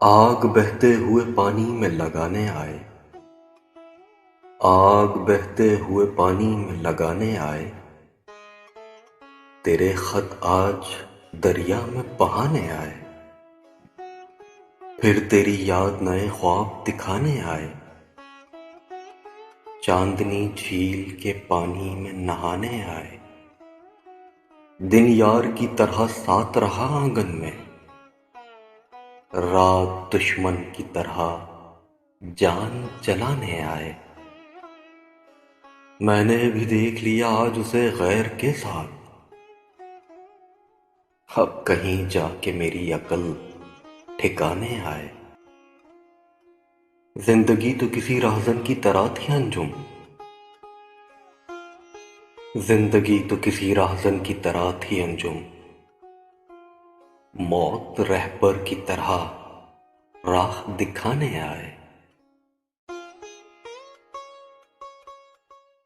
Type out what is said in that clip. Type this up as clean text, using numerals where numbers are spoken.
آگ بہتے ہوئے پانی میں لگانے آئے، آگ بہتے ہوئے پانی میں لگانے آئے، تیرے خط آج دریا میں بہانے آئے، پھر تیری یاد نئے خواب دکھانے آئے، چاندنی جھیل کے پانی میں نہانے آئے، دن یار کی طرح ساتھ رہا آنگن میں، رات دشمن کی طرح جان جلانے آئے، میں نے بھی دیکھ لیا آج اسے غیر کے ساتھ، اب کہیں جا کے میری عقل ٹھکانے آئے، زندگی تو کسی راہزن کی طرح تھی انجم، زندگی تو کسی راہزن کی طرح تھی انجم، موت رہبر کی طرح راہ دکھانے آئے۔